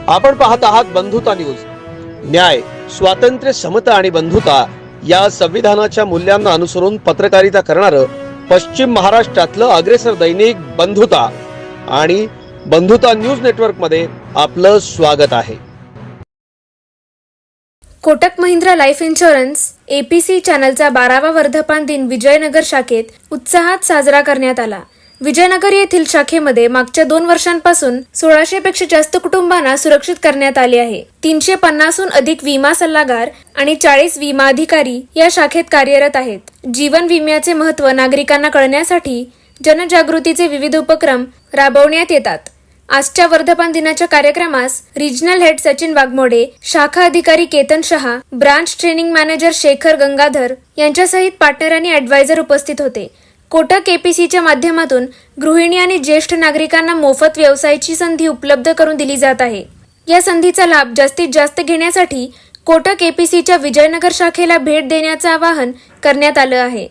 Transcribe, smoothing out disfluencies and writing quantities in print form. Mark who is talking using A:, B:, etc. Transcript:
A: आपण पाहत आहात बंधुता न्यूज. न्याय, स्वातंत्र्य, समता आणि बंधुता या संविधानाच्या मूल्यांना अनुसरून पत्रकारिता करणारं पश्चिम महाराष्ट्रातलं अग्रेसर दैनिक बंधुता आणि बंधुता न्यूज नेटवर्क मध्ये आपलं स्वागत आहे.
B: Kotak Mahindra life insurance APC चॅनलचा 12वा वर्धापन दिन विजयनगर शाखेत उत्साहात साजरा करण्यात आला. विजयनगर येथील शाखेमध्ये मागच्या 2 वर्षांपासून 1600 पेक्षा जास्त कुटुंबांना सुरक्षित करण्यात आले आहे. 350हून अधिक विमा सल्लागार आणि 40 विमा अधिकारी या शाखेत कार्यरत आहेत. जीवन विम्याचे महत्त्व नागरिकांना कळण्यासाठी जनजागृतीचे विविध उपक्रम राबवण्यात येतात. आजच्या वर्धापन दिनाच्या कार्यक्रमास रिजनल हेड सचिन वाघमोडे, शाखा अधिकारी Ketan Shah, branch training manager Shekhar Gangadhar यांच्यासहित पार्टनर आणि ॲडवायझर उपस्थित होते. कोटक APCच्या माध्यमातून गृहिणी आणि ज्येष्ठ नागरिकांना मोफत व्यवसायाची संधी उपलब्ध करून दिली जात आहे. या संधीचा लाभ जास्तीत जास्त घेण्यासाठी कोटक APCच्या विजयनगर शाखेला भेट देण्याचं आवाहन करण्यात आलं आहे.